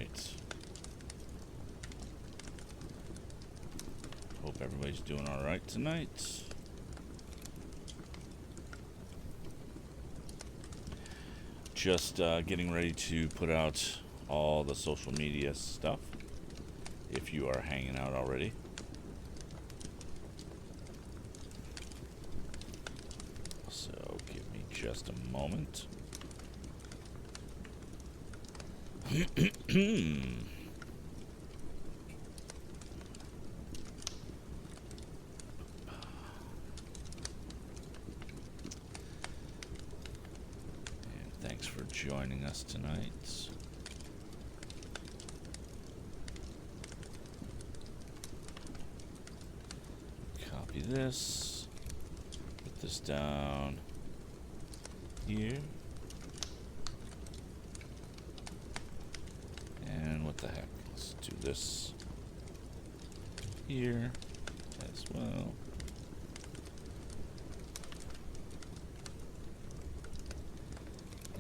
right. Hope everybody's doing all right tonight. Just getting ready to put out all the social media stuff. If you are hanging out already. So give me just a moment. And thanks for joining us tonight. Copy this. Put this down here. And what the heck? Let's do this here as well.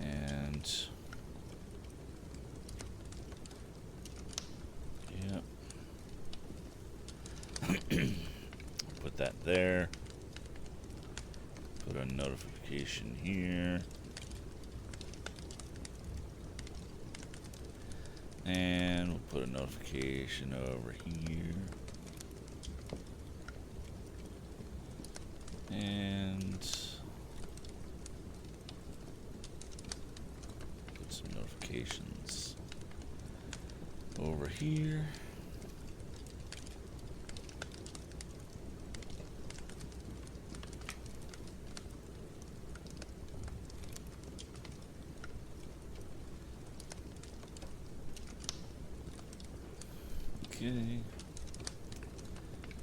And yeah. Put that there. Put a notification here. And we'll put a notification over here. And put some notifications over here. Okay.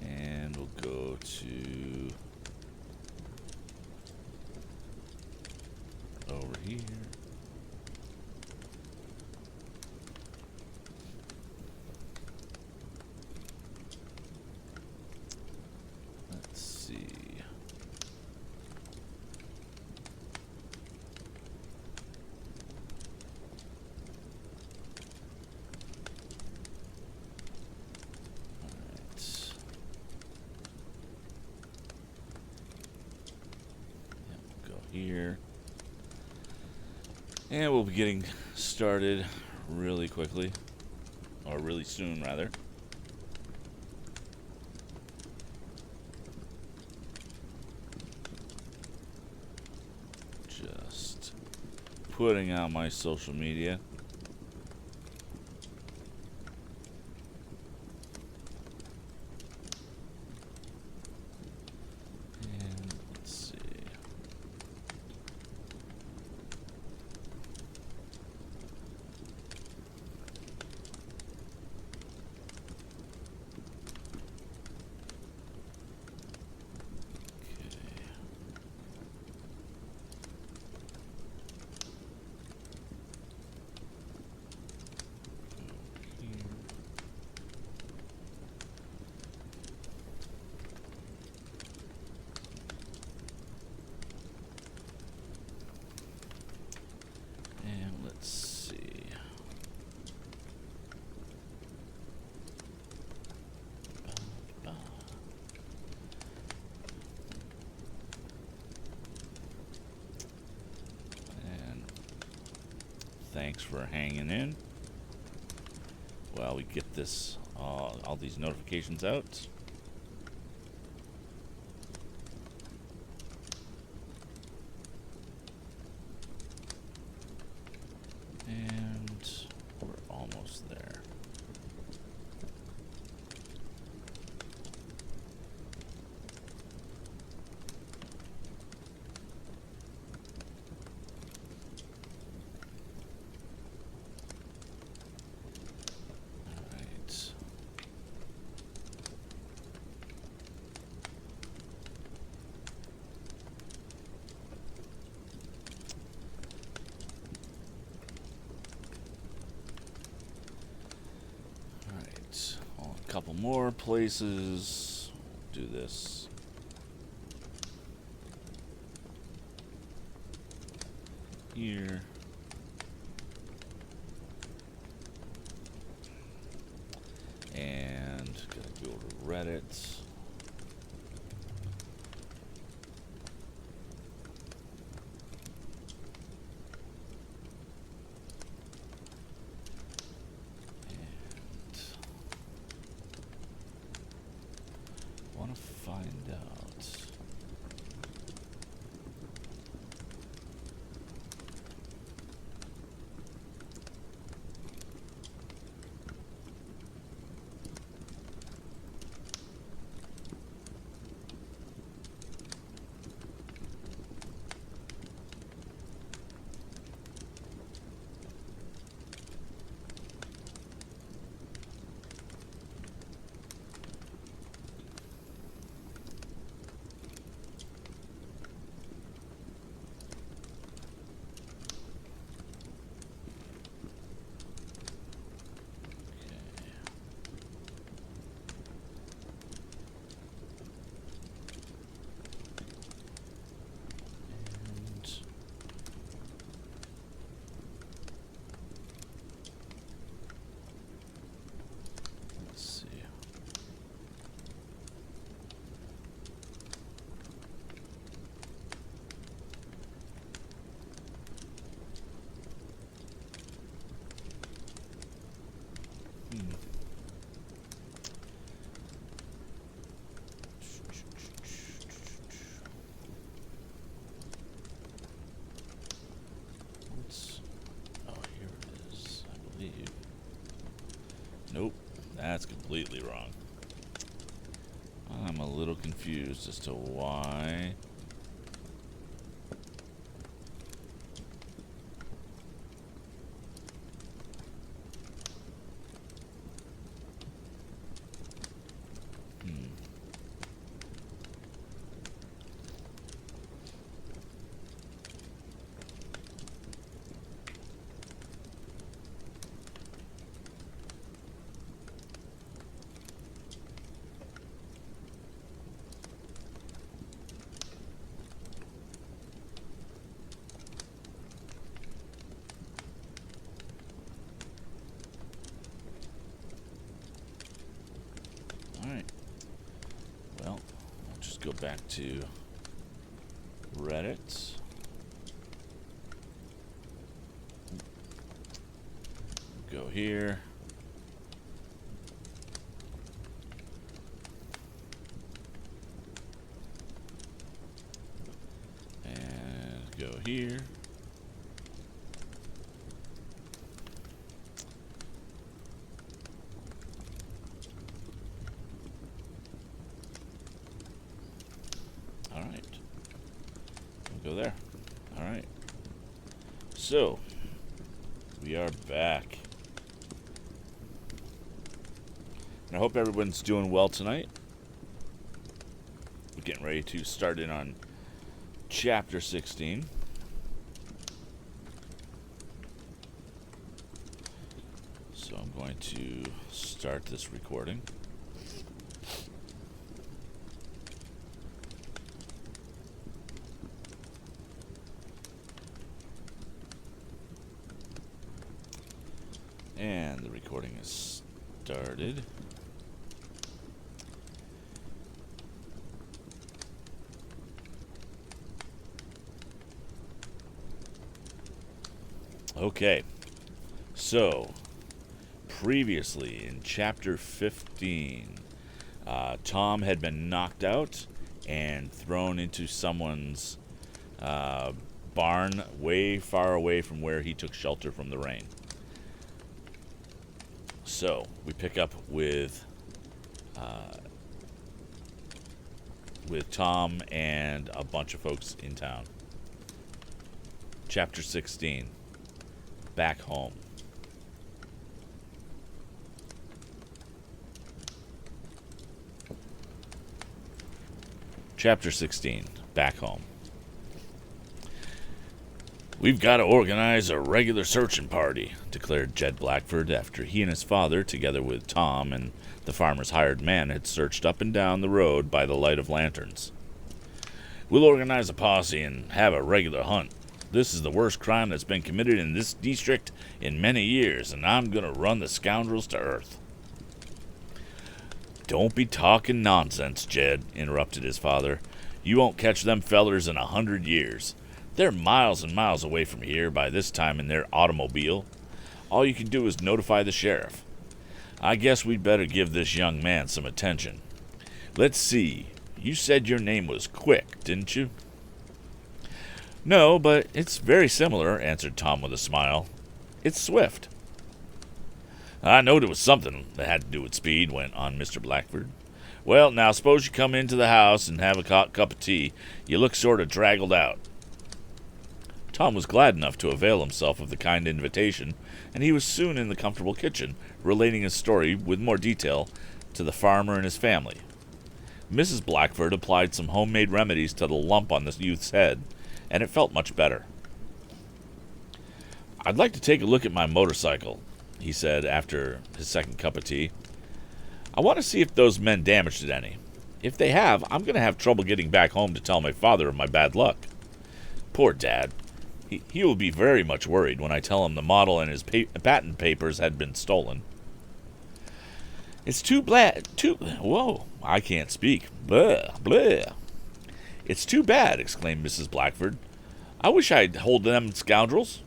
And we'll go to over here. Let's see. Here, and we'll be getting started really quickly, or really soon rather. Just putting out my social media. Thanks for hanging in while we get this all these notifications out. And we're almost there. Couple more places. Do this. Here. Reddit. Want to find out. Nope, that's completely wrong. I'm a little confused as to why. Go back to Reddit. Go here. And go here. Go there. All right. So, we are back. And I hope everyone's doing well tonight. We're getting ready to start in on Chapter 16. So I'm going to start this recording. And the recording is started. Okay, so previously in Chapter 15, Tom had been knocked out and thrown into someone's barn way far away from where he took shelter from the rain. So, we pick up with Tom and a bunch of folks in town. Chapter 16, Back Home. Chapter 16, Back Home. "We've got to organize a regular searching party," declared Jed Blackford after he and his father, together with Tom and the farmer's hired man, had searched up and down the road by the light of lanterns. "We'll organize a posse and have a regular hunt. This is the worst crime that's been committed in this district in many years, and I'm going to run the scoundrels to earth." Don't be talking nonsense, Jed, interrupted his father. You won't catch them fellers in 100 years. They're miles and miles away from here by this time in their automobile. All you can do is notify the sheriff. I guess we'd better give this young man some attention. Let's see. You said your name was Quick, didn't you? No, but it's very similar, answered Tom with a smile. It's Swift. I knowed it was something that had to do with speed, went on Mr. Blackford. Well, now suppose you come into the house and have a cup of tea. You look sort of draggled out. Tom was glad enough to avail himself of the kind invitation, and he was soon in the comfortable kitchen, relating his story with more detail to the farmer and his family. Mrs. Blackford applied some homemade remedies to the lump on the youth's head, and it felt much better. I'd like to take a look at my motorcycle, he said after his second cup of tea. I want to see if those men damaged it any. If they have, I'm going to have trouble getting back home to tell my father of my bad luck. Poor Dad. He will be very much worried when I tell him the model and his patent papers had been stolen. It's whoa, I can't speak. Blah, blah. It's too bad, exclaimed Mrs. Blackford. I wish I'd hold them scoundrels.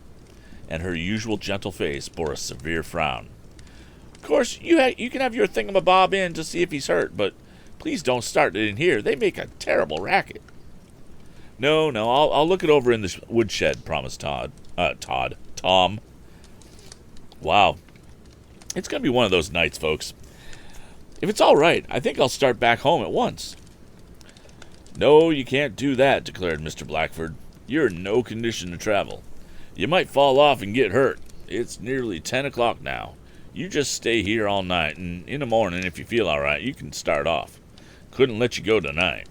And her usual gentle face bore a severe frown. Of course, you can have your thingamabob in to see if he's hurt, but please don't start it in here. They make a terrible racket. No, I'll look it over in the woodshed, promised Tom. Wow. It's going to be one of those nights, folks. If it's all right, I think I'll start back home at once. No, you can't do that, declared Mr. Blackford. You're in no condition to travel. You might fall off and get hurt. It's nearly 10 o'clock now. You just stay here all night, and in the morning, if you feel all right, you can start off. Couldn't let you go tonight.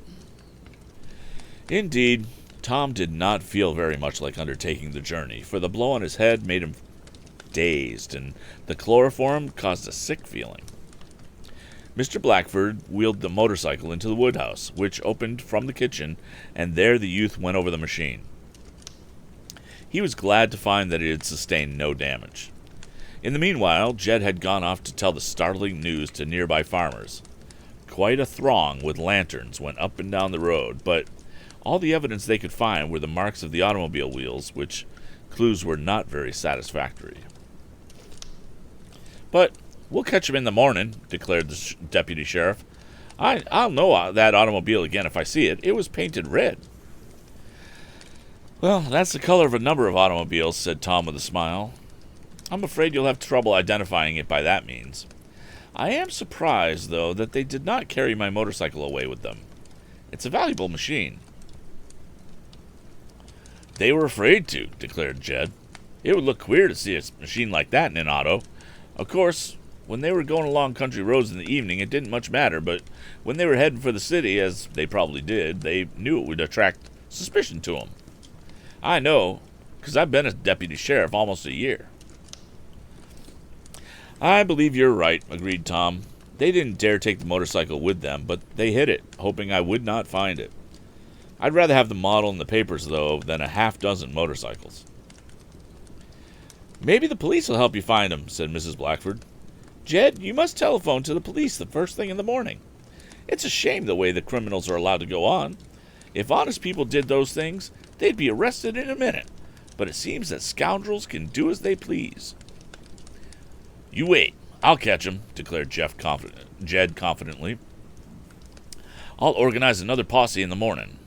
Indeed, Tom did not feel very much like undertaking the journey, for the blow on his head made him dazed, and the chloroform caused a sick feeling. Mr. Blackford wheeled the motorcycle into the woodhouse, which opened from the kitchen, and there the youth went over the machine. He was glad to find that it had sustained no damage. In the meanwhile, Jed had gone off to tell the startling news to nearby farmers. Quite a throng with lanterns went up and down the road, but all the evidence they could find were the marks of the automobile wheels, which clues were not very satisfactory. But we'll catch him in the morning, declared the deputy sheriff. I'll know that automobile again if I see it. It was painted red. Well, that's the color of a number of automobiles, said Tom with a smile. I'm afraid you'll have trouble identifying it by that means. I am surprised, though, that they did not carry my motorcycle away with them. It's a valuable machine. They were afraid to, declared Jed. It would look queer to see a machine like that in an auto. Of course, when they were going along country roads in the evening, it didn't much matter, but when they were heading for the city, as they probably did, they knew it would attract suspicion to them. I know, because I've been a deputy sheriff almost a year. I believe you're right, agreed Tom. They didn't dare take the motorcycle with them, but they hid it, hoping I would not find it. I'd rather have the model in the papers, though, than a half-dozen motorcycles. Maybe the police will help you find them, said Mrs. Blackford. Jed, you must telephone to the police the first thing in the morning. It's a shame the way the criminals are allowed to go on. If honest people did those things, they'd be arrested in a minute. But it seems that scoundrels can do as they please. You wait. I'll catch 'em, declared Jed confidently. I'll organize another posse in the morning.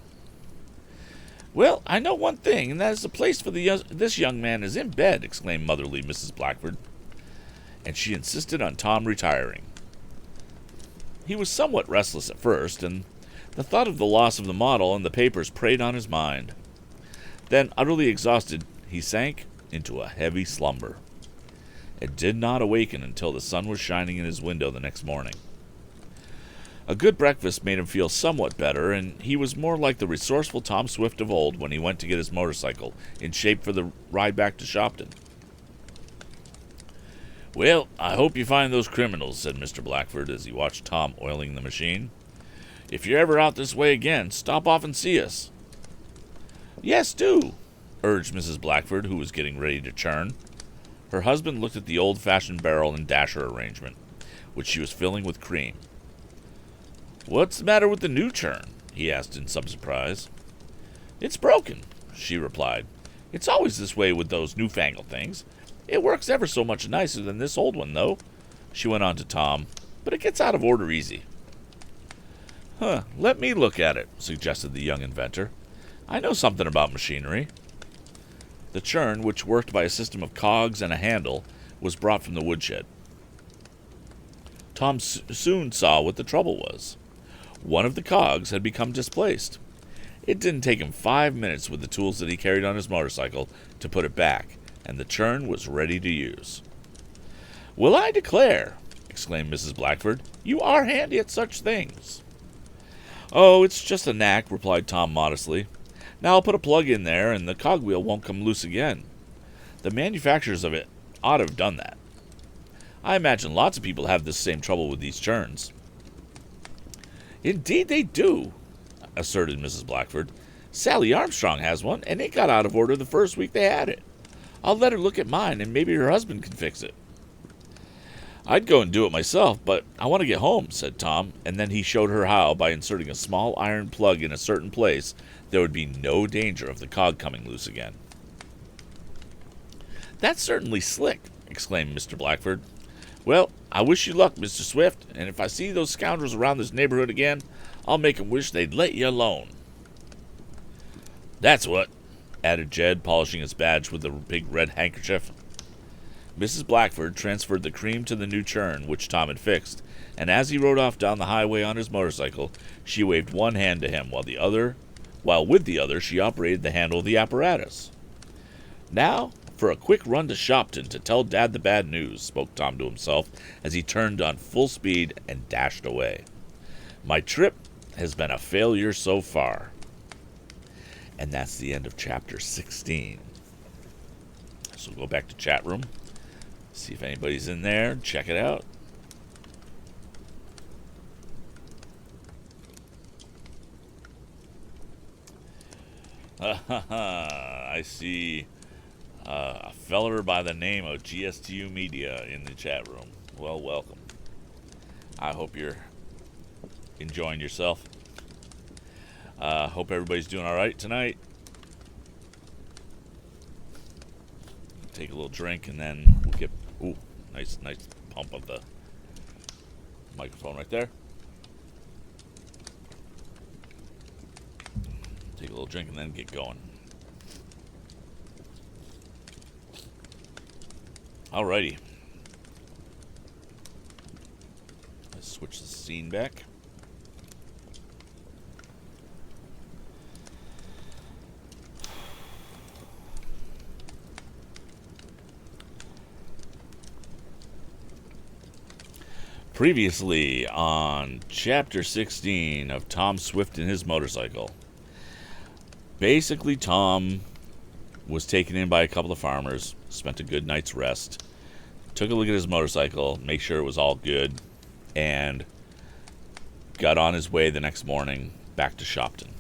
Well, I know one thing, and that is the place for this young man is in bed, exclaimed motherly Mrs. Blackford. And she insisted on Tom retiring. He was somewhat restless at first, and the thought of the loss of the model and the papers preyed on his mind. Then, utterly exhausted, he sank into a heavy slumber. It did not awaken until the sun was shining in his window the next morning. A good breakfast made him feel somewhat better, and he was more like the resourceful Tom Swift of old when he went to get his motorcycle in shape for the ride back to Shopton. Well, I hope you find those criminals, said Mr. Blackford as he watched Tom oiling the machine. If you're ever out this way again, stop off and see us. Yes, do, urged Mrs. Blackford, who was getting ready to churn. Her husband looked at the old-fashioned barrel and dasher arrangement, which she was filling with cream. "What's the matter with the new churn?" he asked in some surprise. "It's broken," she replied. "It's always this way with those newfangled things. It works ever so much nicer than this old one, though," she went on to Tom, "but it gets out of order easy." Let me look at it," suggested the young inventor. "I know something about machinery." The churn, which worked by a system of cogs and a handle, was brought from the woodshed. Tom soon saw what the trouble was. One of the cogs had become displaced. It didn't take him 5 minutes with the tools that he carried on his motorcycle to put it back, and the churn was ready to use. "Well, I declare," exclaimed Mrs. Blackford, "you are handy at such things." "Oh, it's just a knack," replied Tom modestly. "Now I'll put a plug in there, and the cogwheel won't come loose again. The manufacturers of it ought to have done that. I imagine lots of people have this same trouble with these churns." "Indeed they do," asserted Mrs. Blackford. "Sally Armstrong has one, and it got out of order the first week they had it. I'll let her look at mine, and maybe her husband can fix it." "I'd go and do it myself, but I want to get home," said Tom, and then he showed her how, by inserting a small iron plug in a certain place, there would be no danger of the cog coming loose again. "That's certainly slick," exclaimed Mr. Blackford. "Well, I wish you luck, Mr. Swift, and if I see those scoundrels around this neighborhood again, I'll make 'em wish they'd let you alone." "That's what," added Jed, polishing his badge with a big red handkerchief. Mrs. Blackford transferred the cream to the new churn, which Tom had fixed, and as he rode off down the highway on his motorcycle, she waved one hand to him, while with the other she operated the handle of the apparatus. "Now for a quick run to Shopton to tell Dad the bad news," spoke Tom to himself as he turned on full speed and dashed away. "My trip has been a failure so far." And that's the end of chapter 16. So we'll go back to chat room. See if anybody's in there. Check it out. I see a feller by the name of GSTU Media in the chat room. Well, welcome. I hope you're enjoying yourself. Hope everybody's doing all right tonight. Take a little drink and then we'll get... Ooh, nice pump of the microphone right there. Take a little drink and then get going. Alrighty. Let's switch the scene back. Previously on Chapter 16 of Tom Swift and His Motorcycle. Basically, Tom was taken in by a couple of farmers, spent a good night's rest, took a look at his motorcycle, make sure it was all good, and got on his way the next morning back to Shopton.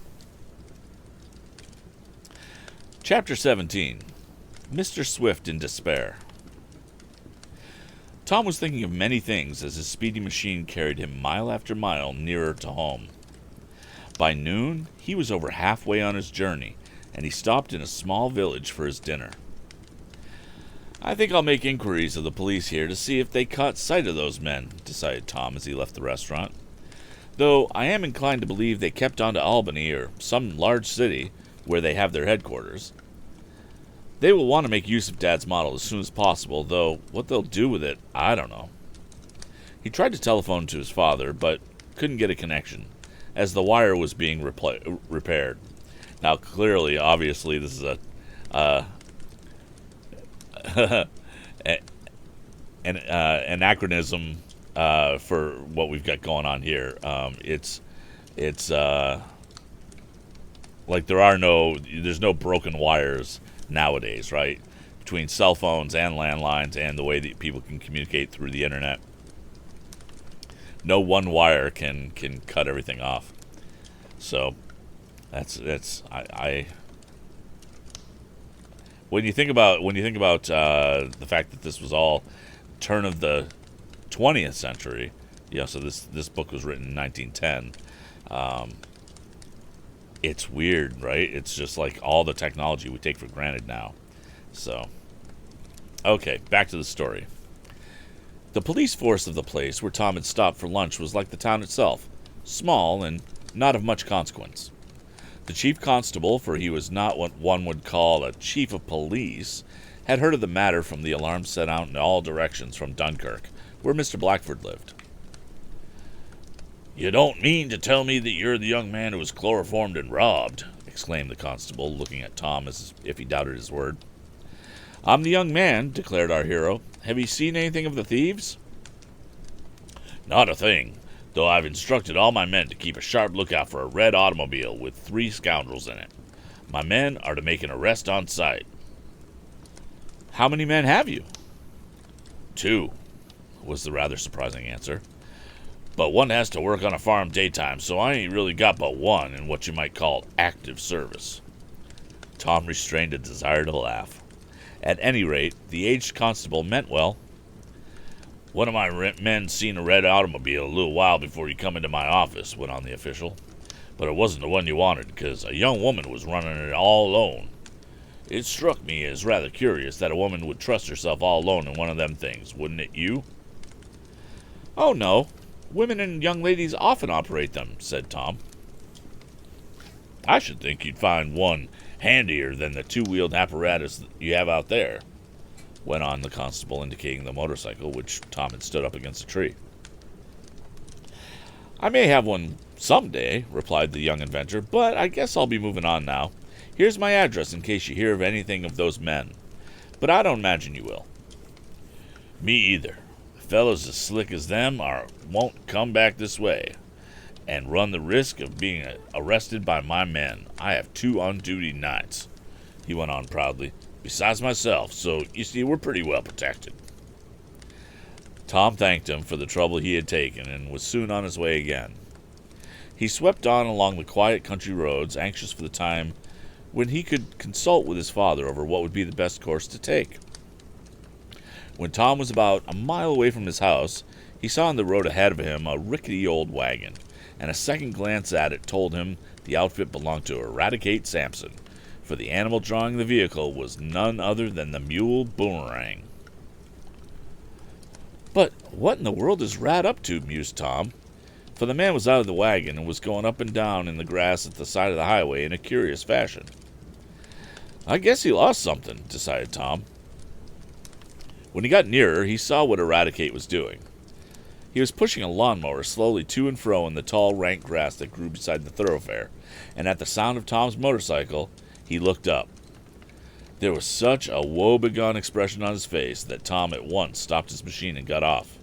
Chapter 17. Mr. Swift in Despair. Tom was thinking of many things as his speedy machine carried him mile after mile nearer to home. By noon, he was over halfway on his journey, and he stopped in a small village for his dinner. "I think I'll make inquiries of the police here to see if they caught sight of those men," decided Tom as he left the restaurant. "Though I am inclined to believe they kept on to Albany or some large city where they have their headquarters. They will want to make use of Dad's model as soon as possible, though what they'll do with it, I don't know." He tried to telephone to his father, but couldn't get a connection, as the wire was being repaired. Now, clearly, obviously, this is an anachronism for what we've got going on here. It's like there's no broken wires nowadays, right? Between cell phones and landlines and the way that people can communicate through the internet. No one wire can cut everything off. So that's when you think about the fact that this was all turn of the 20th century, Yeah, so this book was written in 1910. It's weird, right? It's just like all the technology we take for granted now. So, okay, back to the story. The police force of the place where Tom had stopped for lunch was like the town itself, small and not of much consequence. The chief constable, for he was not what one would call a chief of police, had heard of the matter from the alarm sent out in all directions from Dunkirk, where Mr. Blackford lived. "You don't mean to tell me that you're the young man who was chloroformed and robbed," exclaimed the constable, looking at Tom as if he doubted his word. "I'm the young man," declared our hero. "Have you seen anything of the thieves?" "Not a thing, though I've instructed all my men to keep a sharp lookout for a red automobile with 3 scoundrels in it. My men are to make an arrest on sight." "How many men have you?" "2," was the rather surprising answer. "But one has to work on a farm daytime, so I ain't really got but one in what you might call active service." Tom restrained a desire to laugh. At any rate, the aged constable meant well. "One of my men seen a red automobile a little while before you come into my office," went on the official. "But it wasn't the one you wanted, because a young woman was running it all alone. It struck me as rather curious that a woman would trust herself all alone in one of them things, wouldn't it you?" "Oh, no. Women and young ladies often operate them," said Tom. "I should think you'd find one handier than the 2-wheeled apparatus that you have out there," went on the constable, indicating the motorcycle, which Tom had stood up against a tree. "I may have one someday," replied the young inventor, "but I guess I'll be moving on now. Here's my address in case you hear of anything of those men. But I don't imagine you will." "Me either. Fellows as slick as them won't come back this way and run the risk of being arrested by my men. I have 2 on-duty nights," he went on proudly, "besides myself, so you see we're pretty well protected." Tom thanked him for the trouble he had taken and was soon on his way again. He swept on along the quiet country roads, anxious for the time when he could consult with his father over what would be the best course to take. When Tom was about a mile away from his house, he saw on the road ahead of him a rickety old wagon, and a second glance at it told him the outfit belonged to Eradicate Sampson, for the animal drawing the vehicle was none other than the mule Boomerang. "But what in the world is Rad up to?" mused Tom, for the man was out of the wagon and was going up and down in the grass at the side of the highway in a curious fashion. "I guess he lost something," decided Tom. When he got nearer, he saw what Eradicate was doing. He was pushing a lawnmower slowly to and fro in the tall, rank grass that grew beside the thoroughfare, and at the sound of Tom's motorcycle, he looked up. There was such a woe-begone expression on his face that Tom at once stopped his machine and got off.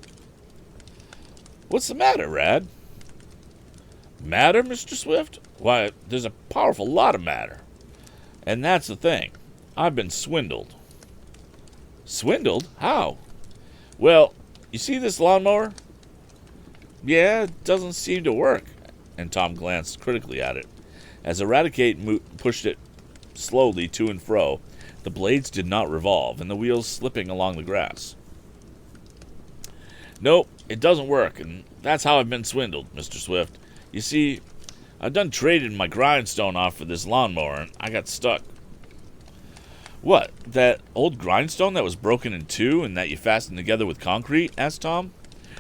"What's the matter, Rad?" "Matter, Mr. Swift? Why, there's a powerful lot of matter. And that's the thing. I've been swindled." "Swindled? How?" "Well, you see this lawnmower?" "Yeah, it doesn't seem to work," and Tom glanced critically at it. As Eradicate pushed it slowly to and fro, the blades did not revolve, and the wheels slipping along the grass. "Nope, it doesn't work, and that's how I've been swindled, Mr. Swift. You see, I've done traded my grindstone off for this lawnmower, and I got stuck." "What, that old grindstone that was broken in 2 and that you fastened together with concrete?" asked Tom,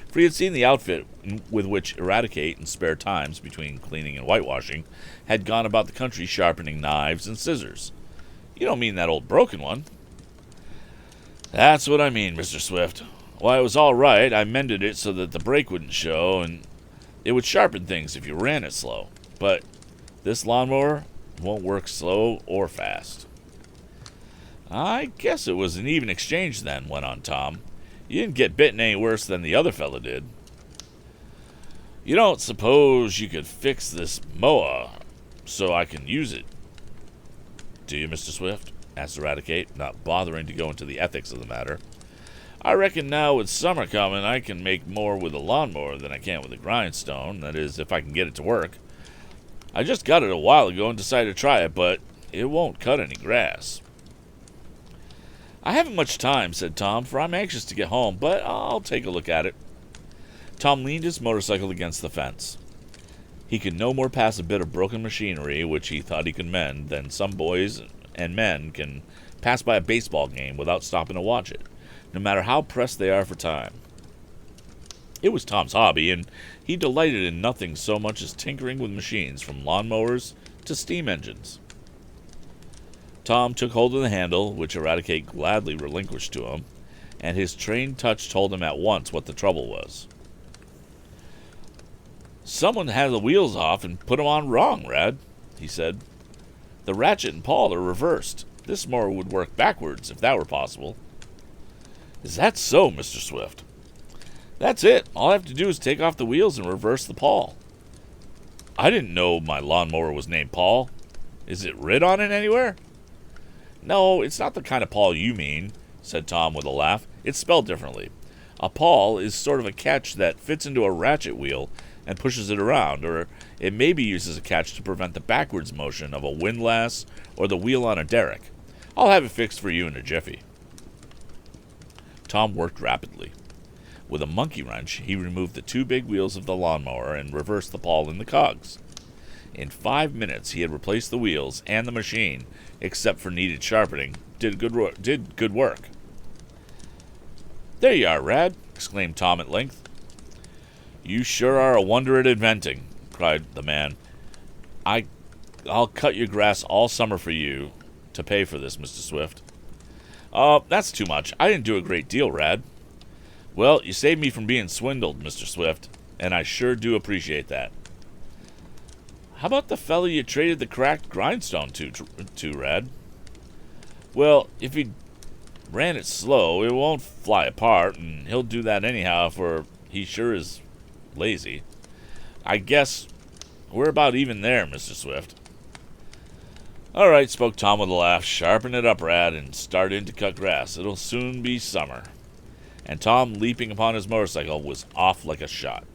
for he had seen the outfit with which Eradicate, in spare times between cleaning and whitewashing, had gone about the country sharpening knives and scissors. "You don't mean that old broken one?" "That's what I mean, Mr. Swift. Why, it was all right. I mended it so that the brake wouldn't show, and it would sharpen things if you ran it slow. But this lawnmower won't work slow or fast." "I guess it was an even exchange then," went on Tom. "You didn't get bitten any worse than the other fellow did." "You don't suppose you could fix this mower so I can use it, do you, Mr. Swift?" asked Eradicate, not bothering to go into the ethics of the matter. "I reckon now with summer coming I can make more with a lawnmower than I can with a grindstone, that is, if I can get it to work. I just got it a while ago and decided to try it, but it won't cut any grass." "I haven't much time," said Tom, "for I'm anxious to get home, but I'll take a look at it." Tom leaned his motorcycle against the fence. He could no more pass a bit of broken machinery, which he thought he could mend, than some boys and men can pass by a baseball game without stopping to watch it, no matter how pressed they are for time. It was Tom's hobby, and he delighted in nothing so much as tinkering with machines, from lawnmowers to steam engines. Tom took hold of the handle, which Eradicate gladly relinquished to him, and his trained touch told him at once what the trouble was. "Someone had the wheels off and put 'em on wrong, Rad," he said. "The ratchet and pawl are reversed. This mower would work backwards, if that were possible." "Is that so, Mr. Swift?" "That's it. All I have to do is take off the wheels and reverse the pawl." "I didn't know my lawnmower was named Paul. Is it writ on it anywhere?" "No, it's not the kind of pawl you mean," said Tom with a laugh. "It's spelled differently. A pawl is sort of a catch that fits into a ratchet wheel and pushes it around, or it may be used as a catch to prevent the backwards motion of a windlass or the wheel on a derrick. I'll have it fixed for you in a jiffy." Tom worked rapidly. With a monkey wrench, he removed the two big wheels of the lawnmower and reversed the pawl in the cogs. In 5 minutes, he had replaced the wheels and the machine, except for needed sharpening. Did good work. "There you are, Rad," exclaimed Tom at length. "You sure are a wonder at inventing," cried the man. "I'll cut your grass all summer for you to pay for this, Mr. Swift." "Oh, that's too much. I didn't do a great deal, Rad." "Well, you saved me from being swindled, Mr. Swift, and I sure do appreciate that." "How about the fellow you traded the cracked grindstone to, Rad?" "Well, if he ran it slow, it won't fly apart, and he'll do that anyhow, for he sure is lazy. I guess we're about even there, Mr. Swift." "All right," spoke Tom with a laugh. "Sharpen it up, Rad, and start in to cut grass. It'll soon be summer." And Tom, leaping upon his motorcycle, was off like a shot.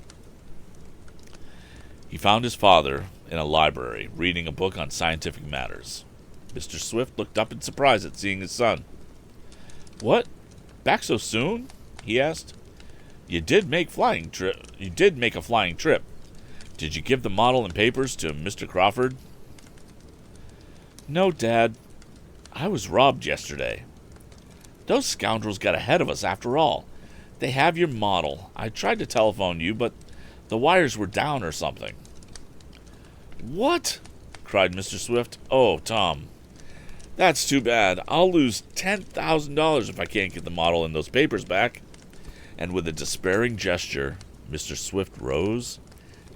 He found his father in a library, reading a book on scientific matters. Mr. Swift looked up in surprise at seeing his son. "What? Back so soon?" he asked. You did make a flying trip. Did you give the model and papers to Mr. Crawford?" "No, Dad. I was robbed yesterday. Those scoundrels got ahead of us after all. They have your model. I tried to telephone you, but the wires were down or something." "What?" cried Mr. Swift. "Oh, Tom, that's too bad. I'll lose $10,000 if I can't get the model and those papers back." And with a despairing gesture, Mr. Swift rose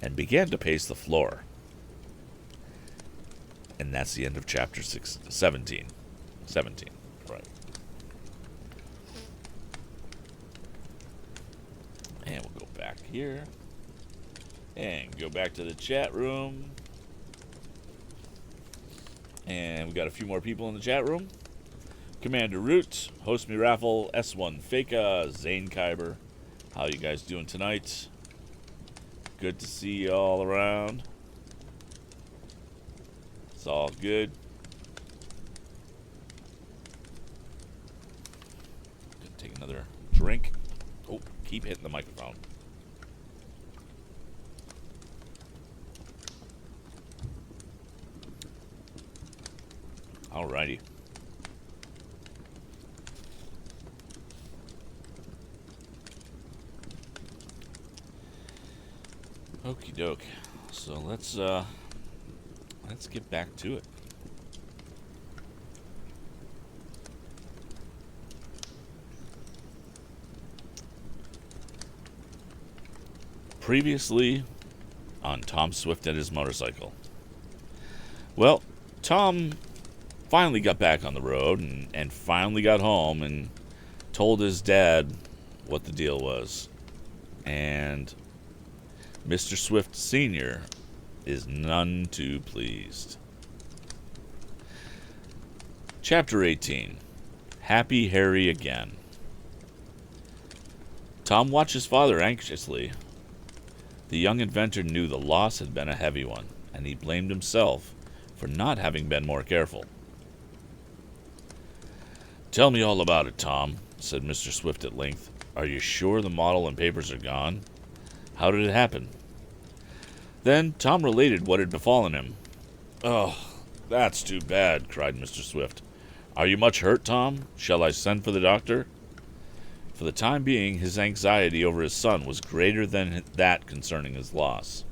and began to pace the floor. And that's the end of chapter 17. 17, right. And we'll go back here. And go back to the chat room. And we got a few more people in the chat room. Commander Root, Host Me Raffle, S1 Faka, Zane Kyber. How you guys doing tonight? Good to see you all around. It's all good. Gonna take another drink. Oh, keep hitting the microphone. Alrighty. Okie doke. So let's get back to it. Previously on Tom Swift and his motorcycle. Well, Tom finally got back on the road and finally got home and told his dad what the deal was. And Mr. Swift Sr. is none too pleased. Chapter 18. Happy Harry Again. Tom watched his father anxiously. The young inventor knew the loss had been a heavy one, and he blamed himself for not having been more careful. "Tell me all about it, Tom," said Mr. Swift at length. "Are you sure the model and papers are gone? How did it happen? Then Tom related what had befallen him. Oh, that's too bad, cried Mr. Swift. Are you much hurt, Tom? Shall I send for the doctor? For the time being, his anxiety over his son was greater than that concerning his loss.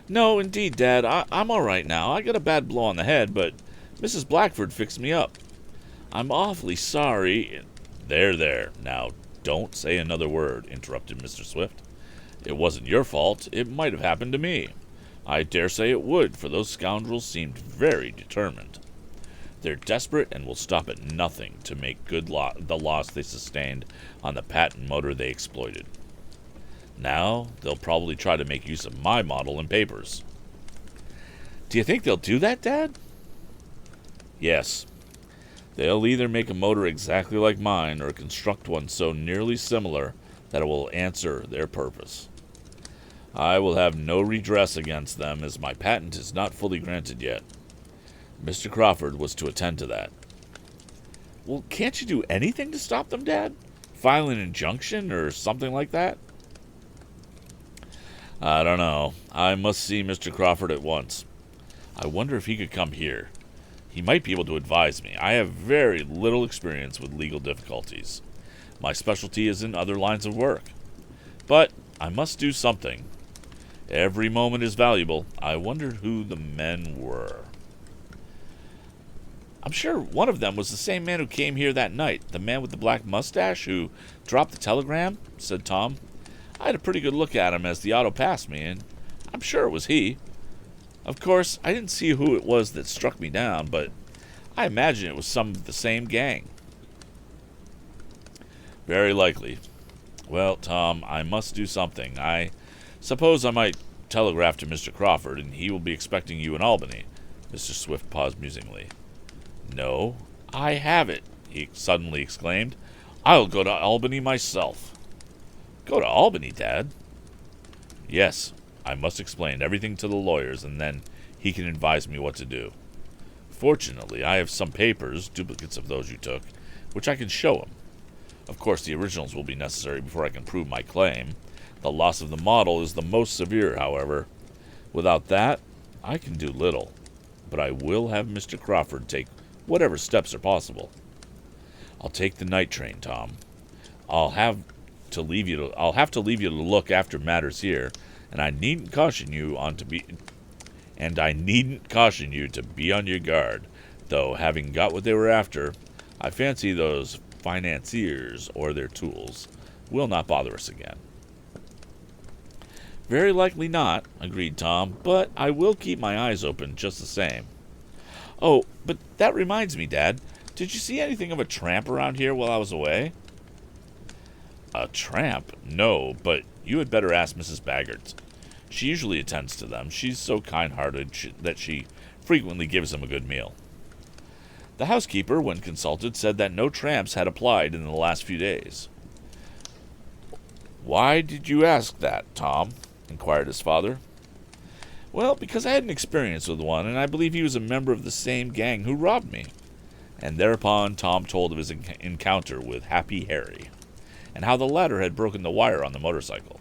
No, indeed, Dad, I'm all right now. I got a bad blow on the head, but Mrs. Blackford fixed me up. I'm awfully sorry. There. Now, don't say another word, interrupted Mr. Swift. It wasn't your fault. It might have happened to me. I dare say it would, for those scoundrels seemed very determined. They're desperate and will stop at nothing to make good the loss they sustained on the patent motor they exploited. Now, they'll probably try to make use of my model and papers. Do you think they'll do that, Dad? Yes. They'll either make a motor exactly like mine or construct one so nearly similar that it will answer their purpose. I will have no redress against them, as my patent is not fully granted yet. Mr. Crawford was to attend to that. Well, can't you do anything to stop them, Dad? File an injunction or something like that? I don't know. I must see Mr. Crawford at once. I wonder if he could come here. He might be able to advise me. I have very little experience with legal difficulties. My specialty is in other lines of work. But I must do something. Every moment is valuable. I wonder who the men were. I'm sure one of them was the same man who came here that night, the man with the black mustache who dropped the telegram, said Tom. I had a pretty good look at him as the auto passed me, and I'm sure it was he. Of course, I didn't see who it was that struck me down, but I imagine it was some of the same gang. Very likely. Well, Tom, I must do something. I suppose I might telegraph to Mr. Crawford, and he will be expecting you in Albany. Mr. Swift paused musingly. No, I have it, he suddenly exclaimed. I'll go to Albany myself. Go to Albany, Dad? Yes, I must explain everything to the lawyers, and then he can advise me what to do. Fortunately, I have some papers, duplicates of those you took, which I can show him. Of course, the originals will be necessary before I can prove my claim. The loss of the model is the most severe, however. Without that, I can do little. But I will have Mr. Crawford take whatever steps are possible. I'll take the night train, Tom. I'll have to leave you to look after matters here, and I needn't caution you to be on your guard, though having got what they were after, I fancy those financiers or their tools will not bother us again. Very likely not, agreed Tom, but I will keep my eyes open just the same. Oh, but that reminds me, Dad, did you see anything of a tramp around here while I was away? A tramp? No, but you had better ask Mrs. Baggert. She usually attends to them. She's so kind-hearted that she frequently gives them a good meal. The housekeeper, when consulted, said that no tramps had applied in the last few days. Why did you ask that, Tom? Inquired his father. Well, because I had an experience with one, and I believe he was a member of the same gang who robbed me. And thereupon Tom told of his encounter with Happy Harry, and how the latter had broken the wire on the motorcycle.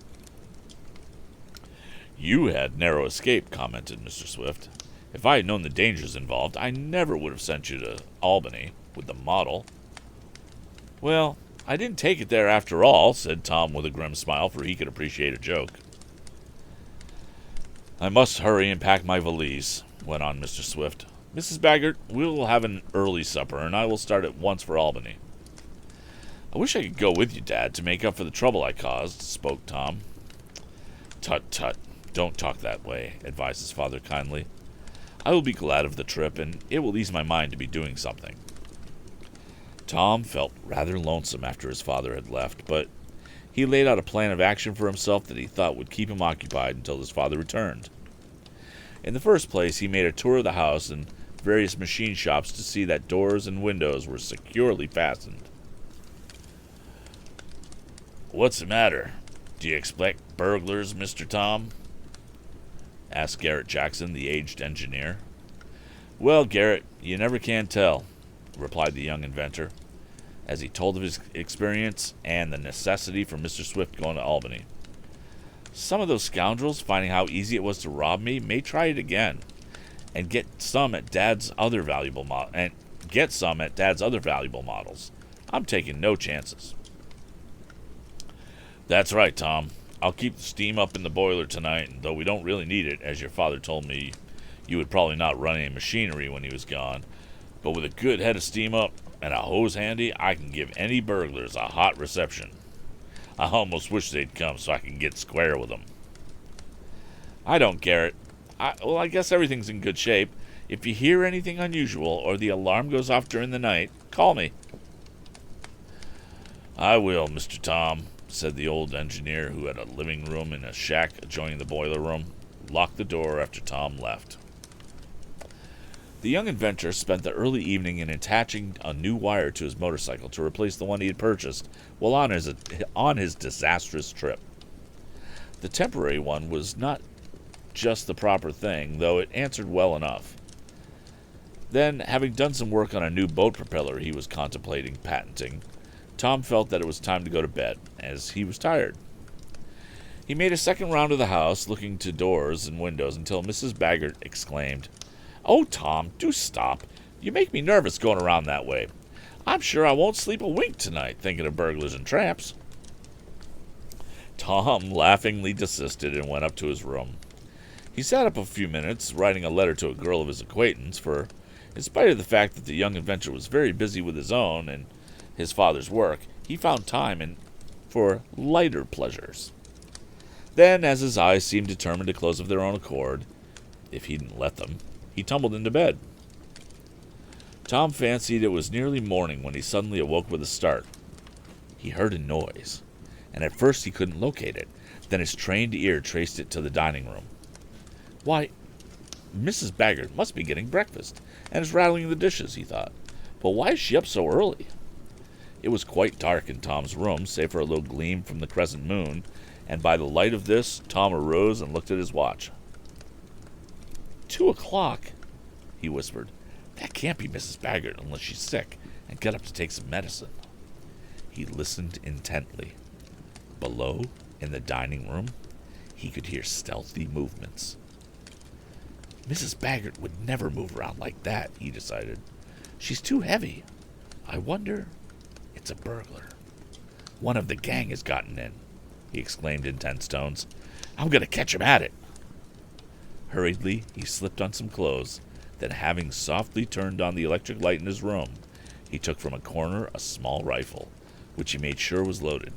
You had narrow escape, commented Mr. Swift. If I had known the dangers involved, I never would have sent you to Albany with the model. Well, I didn't take it there after all, said Tom with a grim smile, for he could appreciate a joke. I must hurry and pack my valise, went on Mr. Swift. Mrs. Baggert, we will have an early supper, and I will start at once for Albany. I wish I could go with you, Dad, to make up for the trouble I caused, spoke Tom. Tut, tut, don't talk that way, advised his father kindly. I will be glad of the trip, and it will ease my mind to be doing something. Tom felt rather lonesome after his father had left, but he laid out a plan of action for himself that he thought would keep him occupied until his father returned. In the first place, he made a tour of the house and various machine shops to see that doors and windows were securely fastened. What's the matter? Do you expect burglars, Mr. Tom? Asked Garrett Jackson, the aged engineer. Well, Garrett, you never can tell, replied the young inventor, as he told of his experience and the necessity for Mr. Swift going to Albany. Some of those scoundrels, finding how easy it was to rob me, may try it again and get some at Dad's other valuable models. I'm taking no chances. That's right, Tom. I'll keep the steam up in the boiler tonight, and though we don't really need it, as your father told me you would probably not run any machinery when he was gone, but with a good head of steam up and a hose handy, I can give any burglars a hot reception. I almost wish they'd come so I can get square with them. I don't, Garrett. I guess everything's in good shape. If you hear anything unusual or the alarm goes off during the night, call me. I will, Mr. Tom, said the old engineer, who had a living room in a shack adjoining the boiler room, locked the door after Tom left. The young inventor spent the early evening in attaching a new wire to his motorcycle to replace the one he had purchased while on his disastrous trip. The temporary one was not just the proper thing, though it answered well enough. Then, having done some work on a new boat propeller he was contemplating patenting, Tom felt that it was time to go to bed, as he was tired. He made a second round of the house, looking to doors and windows, until Mrs. Baggert exclaimed, "Oh, Tom, do stop. You make me nervous going around that way. I'm sure I won't sleep a wink tonight, thinking of burglars and tramps." Tom laughingly desisted and went up to his room. He sat up a few minutes, writing a letter to a girl of his acquaintance, for, in spite of the fact that the young inventor was very busy with his own and his father's work, he found time for lighter pleasures. Then, as his eyes seemed determined to close of their own accord, if he didn't let them, he tumbled into bed. Tom fancied it was nearly morning when he suddenly awoke with a start. He heard a noise, and at first he couldn't locate it. Then his trained ear traced it to the dining room. Why, Mrs. Baggert must be getting breakfast, and is rattling the dishes, he thought. But why is she up so early? It was quite dark in Tom's room, save for a little gleam from the crescent moon, and by the light of this, Tom arose and looked at his watch. 2:00, he whispered. That can't be Mrs. Baggert unless she's sick and got up to take some medicine. He listened intently. Below, in the dining room, he could hear stealthy movements. Mrs. Baggert would never move around like that, he decided. She's too heavy. I wonder... It's a burglar. One of the gang has gotten in, he exclaimed in tense tones. I'm going to catch him at it. Hurriedly, he slipped on some clothes. Then, having softly turned on the electric light in his room, he took from a corner a small rifle, which he made sure was loaded.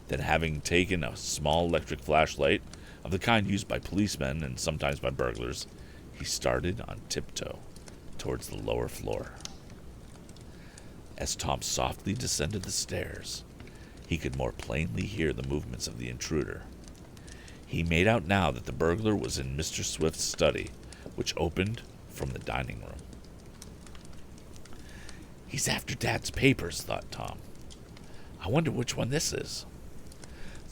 Then, having taken a small electric flashlight, of the kind used by policemen and sometimes by burglars, he started on tiptoe towards the lower floor. As Tom softly descended the stairs, he could more plainly hear the movements of the intruder. He made out now that the burglar was in Mr. Swift's study, which opened from the dining room. He's after Dad's papers, thought Tom. I wonder which one this is.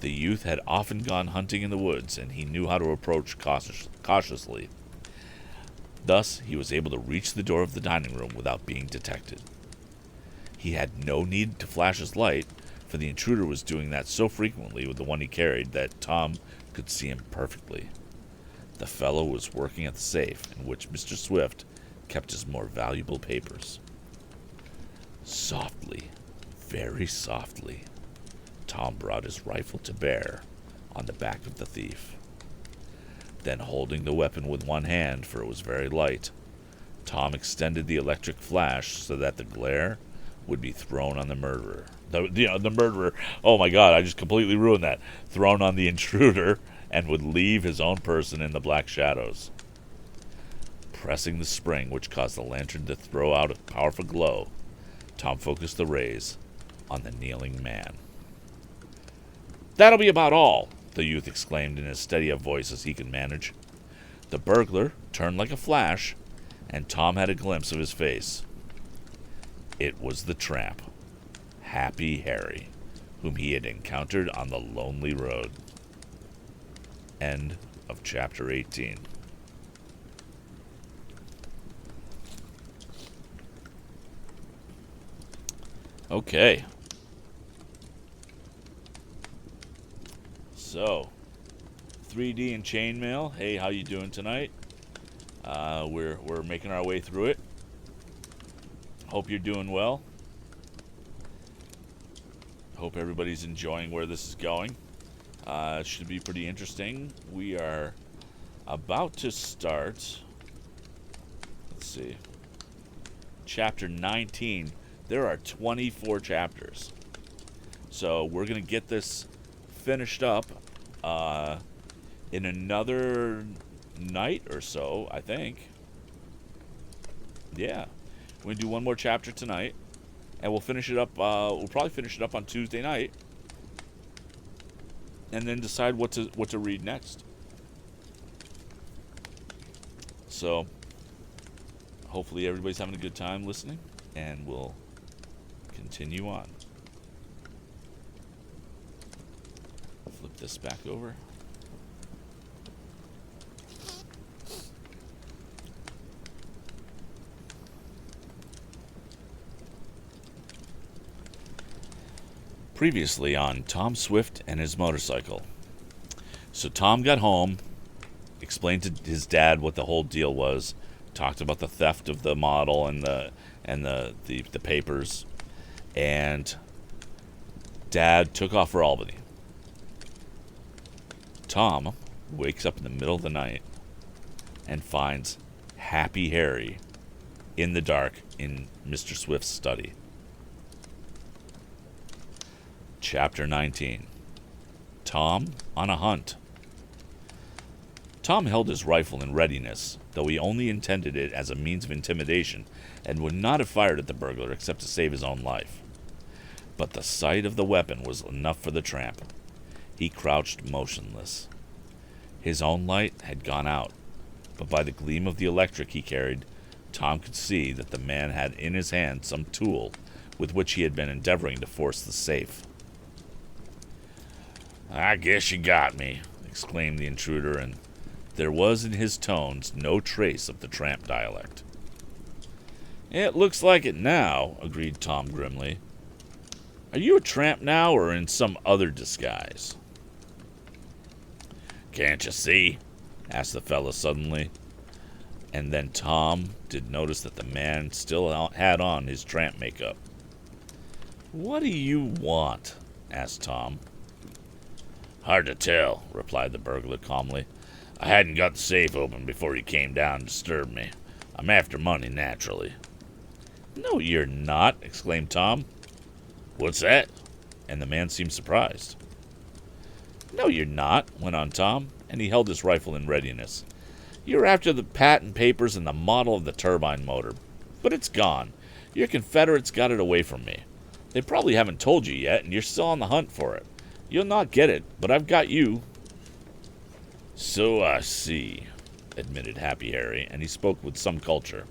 The youth had often gone hunting in the woods, and he knew how to approach cautiously. Thus, he was able to reach the door of the dining room without being detected. He had no need to flash his light, for the intruder was doing that so frequently with the one he carried that Tom could see him perfectly. The fellow was working at the safe in which Mr. Swift kept his more valuable papers. Softly, very softly, Tom brought his rifle to bear on the back of the thief. Then, holding the weapon with one hand, for it was very light, Tom extended the electric flash so that the glare would be thrown on the murderer. The murderer, oh my God, I just completely ruined that. Thrown on the intruder, and would leave his own person in the black shadows. Pressing the spring which caused the lantern to throw out a powerful glow, Tom focused the rays on the kneeling man. That'll be about all, the youth exclaimed in as steady a voice as he could manage. The burglar turned like a flash, and Tom had a glimpse of his face. It was the tramp, Happy Harry, whom he had encountered on the lonely road. End of chapter 18. Okay. So, 3D and Chainmail. Hey, how you doing tonight? We're making our way through it. Hope you're doing well. Hope everybody's enjoying where this is going. It should be pretty interesting. We are about to start. Let's see. Chapter 19. There are 24 chapters. So we're going to get this finished up in another night or so, I think. Yeah. We're going to do one more chapter tonight. And we'll finish it up. We'll probably finish it up on Tuesday night. And then decide what to read next. So, hopefully everybody's having a good time listening. And we'll continue on. Flip this back over. Previously on Tom Swift and his motorcycle. So Tom got home, explained to his dad what the whole deal was, talked about the theft of the model and the papers, and Dad took off for Albany. Tom wakes up in the middle of the night and finds Happy Harry in the dark in Mr. Swift's study. Chapter 19. Tom on a hunt. Tom held his rifle in readiness, though he only intended it as a means of intimidation and would not have fired at the burglar except to save his own life. But the sight of the weapon was enough for the tramp. He crouched motionless. His own light had gone out, but by the gleam of the electric he carried, Tom could see that the man had in his hand some tool with which he had been endeavoring to force the safe. "I guess you got me," exclaimed the intruder, and there was in his tones no trace of the tramp dialect. "It looks like it now," agreed Tom grimly. "Are you a tramp now, or in some other disguise?" "Can't you see?" asked the fellow suddenly, and then Tom did notice that the man still had on his tramp makeup. "What do you want?" asked Tom. "Hard to tell," replied the burglar calmly. "I hadn't got the safe open before you came down and disturbed me. I'm after money, naturally." "No, you're not," exclaimed Tom. "What's that?" And the man seemed surprised. "No, you're not," went on Tom, and he held his rifle in readiness. "You're after the patent papers and the model of the turbine motor. But it's gone. Your Confederates got it away from me. They probably haven't told you yet, and you're still on the hunt for it. You'll not get it, but I've got you." "So I see," admitted Happy Harry, and he spoke with some culture.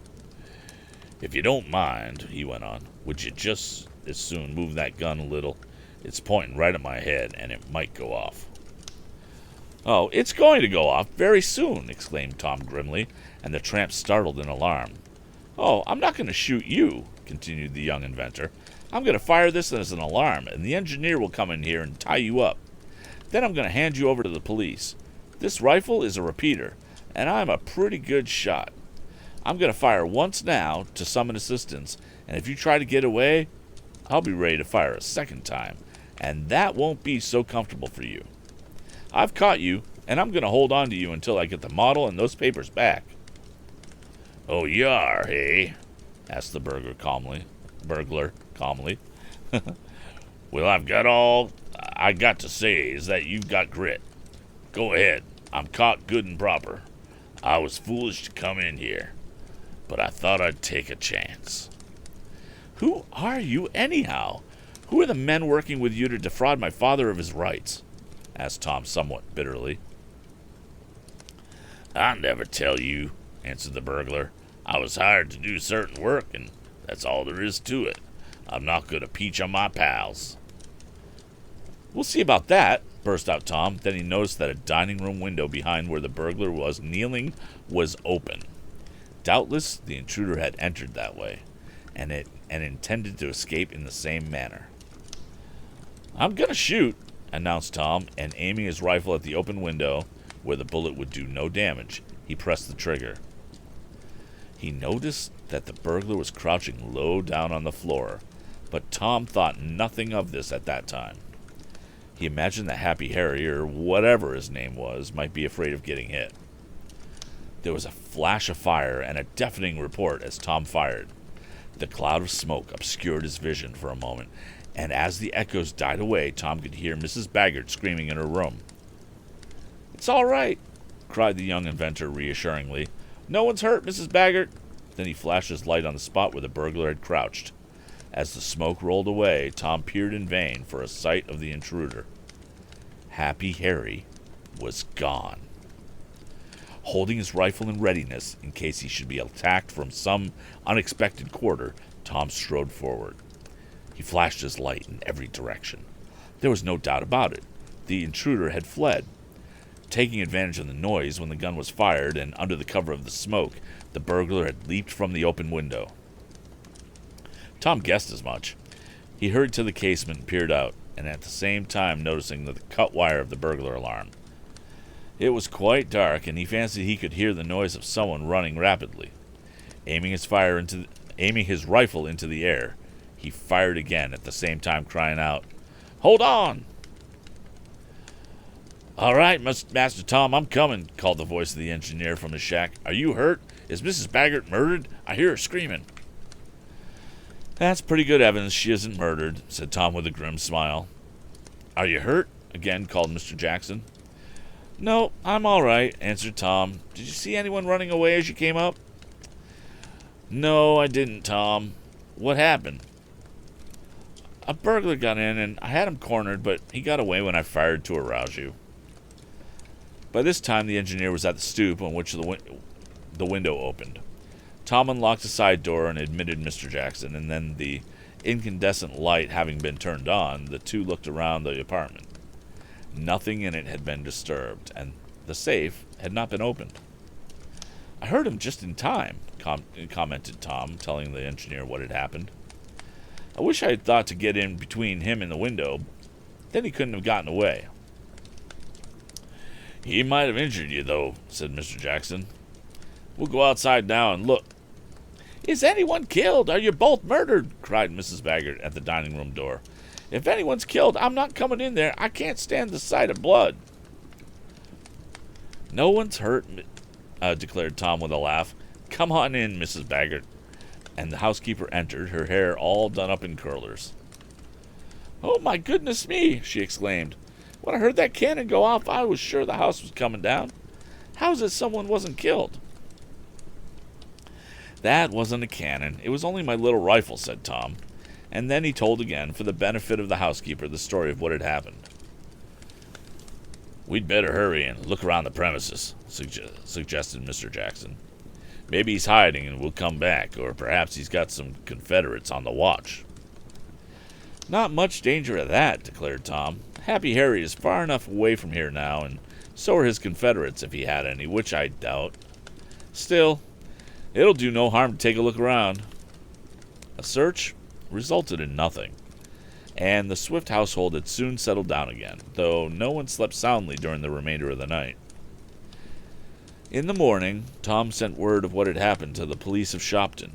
"If you don't mind," he went on, "would you just as soon move that gun a little? It's pointing right at my head, and it might go off." "Oh, it's going to go off very soon," exclaimed Tom grimly, and the tramp startled in alarm. "Oh, I'm not going to shoot you," continued the young inventor. "I'm going to fire this as an alarm, and the engineer will come in here and tie you up. Then I'm going to hand you over to the police. This rifle is a repeater, and I'm a pretty good shot. I'm going to fire once now to summon assistance, and if you try to get away, I'll be ready to fire a second time, and that won't be so comfortable for you. I've caught you, and I'm going to hold on to you until I get the model and those papers back." "Oh, you are, hey?" asked the burglar calmly. "Well, all I got to say is that you've got grit. Go ahead. I'm caught good and proper. I was foolish to come in here, but I thought I'd take a chance." "Who are you, anyhow? Who are the men working with you to defraud my father of his rights?" asked Tom somewhat bitterly. "I'll never tell you," answered the burglar. "I was hired to do certain work, and that's all there is to it. I'm not going to peach on my pals." "We'll see about that," burst out Tom. Then he noticed that a dining room window behind where the burglar was kneeling was open. Doubtless the intruder had entered that way, and intended to escape in the same manner. "I'm going to shoot," announced Tom, and aiming his rifle at the open window, where the bullet would do no damage, he pressed the trigger. He noticed that the burglar was crouching low down on the floor, but Tom thought nothing of this at that time. He imagined that Happy Harry, or whatever his name was, might be afraid of getting hit. There was a flash of fire and a deafening report as Tom fired. The cloud of smoke obscured his vision for a moment, and as the echoes died away, Tom could hear Mrs. Baggert screaming in her room. "It's all right," cried the young inventor reassuringly. "No one's hurt, Mrs. Baggert." Then he flashed his light on the spot where the burglar had crouched. As the smoke rolled away, Tom peered in vain for a sight of the intruder. Happy Harry was gone. Holding his rifle in readiness in case he should be attacked from some unexpected quarter, Tom strode forward. He flashed his light in every direction. There was no doubt about it. The intruder had fled. Taking advantage of the noise when the gun was fired and under the cover of the smoke, the burglar had leaped from the open window. Tom guessed as much. He hurried to the casement and peered out, and at the same time noticing the cut wire of the burglar alarm. It was quite dark, and he fancied he could hear the noise of someone running rapidly. Aiming his rifle into the air, he fired again, at the same time crying out, "Hold on!" "All right, Master Tom, I'm coming," called the voice of the engineer from his shack. "Are you hurt? Is Mrs. Baggert murdered? I hear her screaming." "That's pretty good evidence she isn't murdered," said Tom with a grim smile. "Are you hurt?" again called Mr. Jackson. "No, I'm all right," answered Tom. "Did you see anyone running away as you came up?" "No, I didn't, Tom. What happened?" "A burglar got in, and I had him cornered, but he got away when I fired to arouse you." By this time, the engineer was at the stoop on which the window opened. Tom unlocked the side door and admitted Mr. Jackson, and then, the incandescent light having been turned on, the two looked around the apartment. Nothing in it had been disturbed, and the safe had not been opened. "I heard him just in time," commented Tom, telling the engineer what had happened. "I wish I had thought to get in between him and the window. Then he couldn't have gotten away." "He might have injured you, though," said Mr. Jackson. "We'll go outside now and look." "Is anyone killed? Are you both murdered?" cried Mrs. Baggert at the dining room door. "If anyone's killed, I'm not coming in there. I can't stand the sight of blood." "No one's hurt," declared Tom with a laugh. "Come on in, Mrs. Baggert." And the housekeeper entered, her hair all done up in curlers. "Oh, my goodness me!" she exclaimed. "When I heard that cannon go off, I was sure the house was coming down. How's it someone wasn't killed?" "That wasn't a cannon. It was only my little rifle," said Tom. And then he told again, for the benefit of the housekeeper, the story of what had happened. "We'd better hurry and look around the premises," suggested Mr. Jackson. "Maybe he's hiding and will come back, or perhaps he's got some Confederates on the watch." "Not much danger of that," declared Tom. "Happy Harry is far enough away from here now, and so are his Confederates if he had any, which I doubt. Still, it'll do no harm to take a look around." A search resulted in nothing, and the Swift household had soon settled down again, though no one slept soundly during the remainder of the night. In the morning, Tom sent word of what had happened to the police of Shopton.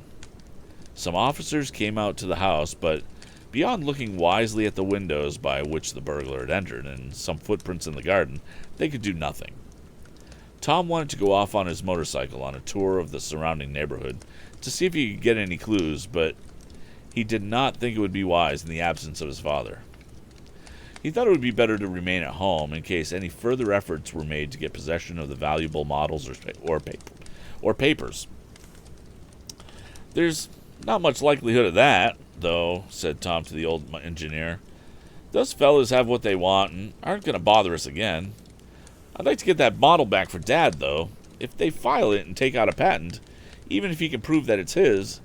Some officers came out to the house, but beyond looking wisely at the windows by which the burglar had entered and some footprints in the garden, they could do nothing. Tom wanted to go off on his motorcycle on a tour of the surrounding neighborhood to see if he could get any clues, but he did not think it would be wise in the absence of his father. He thought it would be better to remain at home in case any further efforts were made to get possession of the valuable models or papers. "There's not much likelihood of that, though," said Tom to the old engineer. "Those fellows have what they want and aren't going to bother us again. I'd like to get that model back for Dad, though. If they file it and take out a patent, even if he can prove that it's his,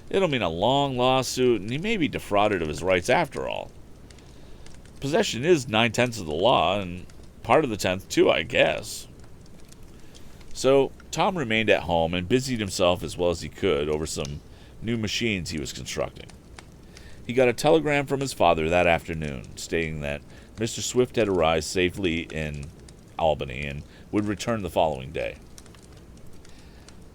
it'll mean a long lawsuit, and he may be defrauded of his rights after all. Possession is 9/10 of the law, and part of the 10th, too, I guess." So Tom remained at home and busied himself as well as he could over some new machines he was constructing. He got a telegram from his father that afternoon, stating that Mr. Swift had arrived safely in Albany and would return the following day.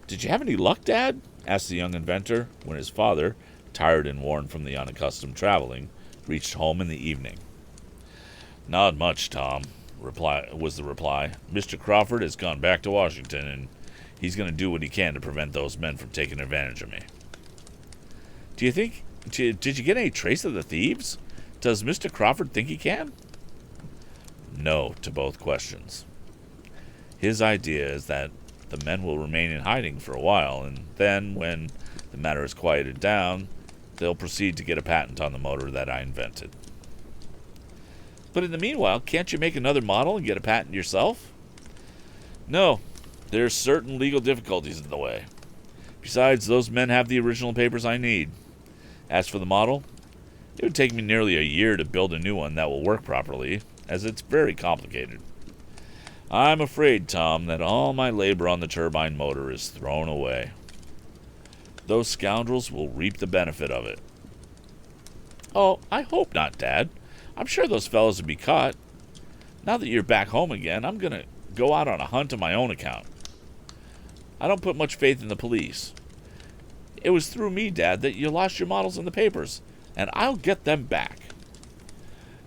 "Did you have any luck, Dad?" asked the young inventor when his father, tired and worn from the unaccustomed traveling, reached home in the evening. "Not much, Tom," was the reply. "Mr. Crawford has gone back to Washington, and he's going to do what he can to prevent those men from taking advantage of me." Did you get any trace of the thieves? Does Mr. Crawford think he can?" "No" to both questions. His idea is that the men will remain in hiding for a while, and then, when the matter is quieted down, they'll proceed to get a patent on the motor that I invented. "But in the meanwhile, can't you make another model and get a patent yourself?" "No. There's certain legal difficulties in the way. Besides, those men have the original papers I need. As for the model, it would take me nearly a year to build a new one that will work properly, as it's very complicated. I'm afraid, Tom, that all my labor on the turbine motor is thrown away. Those scoundrels will reap the benefit of it." "Oh, I hope not, Dad. I'm sure those fellows will be caught. Now that you're back home again, I'm going to go out on a hunt on my own account. I don't put much faith in the police. It was through me, Dad, that you lost your models in the papers, and I'll get them back."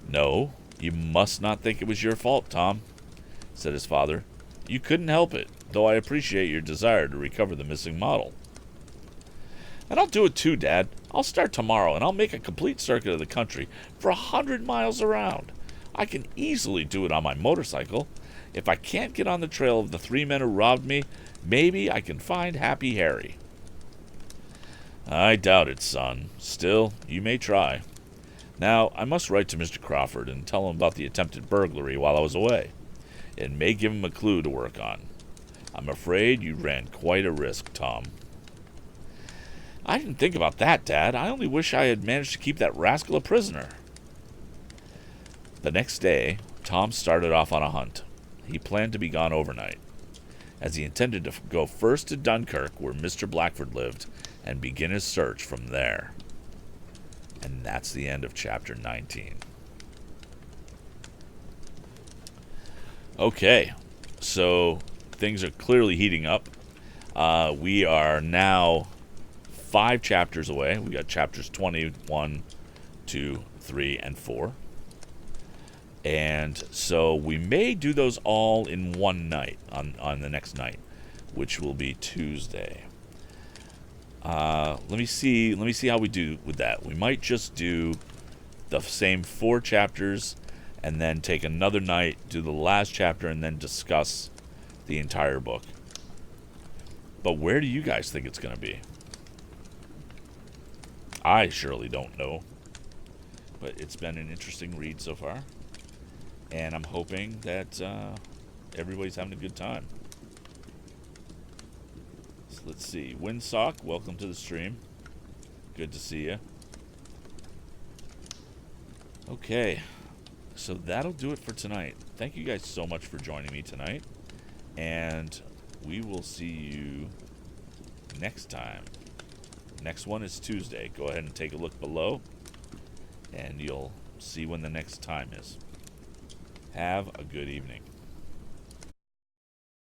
"No, you must not think it was your fault, Tom," said his father. "You couldn't help it, though I appreciate your desire to recover the missing model." "And I'll do it too, Dad. I'll start tomorrow, and I'll make a complete circuit of the country for 100 miles around. I can easily do it on my motorcycle. If I can't get on the trail of the 3 men who robbed me, maybe I can find Happy Harry." "I doubt it, son. Still, you may try. Now, I must write to Mr. Crawford and tell him about the attempted burglary while I was away. It may give him a clue to work on. I'm afraid you ran quite a risk, Tom." "I didn't think about that, Dad. I only wish I had managed to keep that rascal a prisoner." The next day, Tom started off on a hunt. He planned to be gone overnight, as he intended to go first to Dunkirk, where Mr. Blackford lived, and begin his search from there. And that's the end of chapter 19. Okay, so things are clearly heating up. We are now 5 chapters away. We got chapters 21, 2, 3, and 4. And so we may do those all in one night, on the next night, which will be Tuesday. Let me see how we do with that. We might just do the same 4 chapters and then take another night, do the last chapter, and then discuss the entire book. But where do you guys think it's going to be? I surely don't know. But it's been an interesting read so far. And I'm hoping that everybody's having a good time. So let's see. Windsock, welcome to the stream. Good to see you. Okay. So that'll do it for tonight. Thank you guys so much for joining me tonight. And we will see you next time. Next one is Tuesday. Go ahead and take a look below, and you'll see when the next time is. Have a good evening.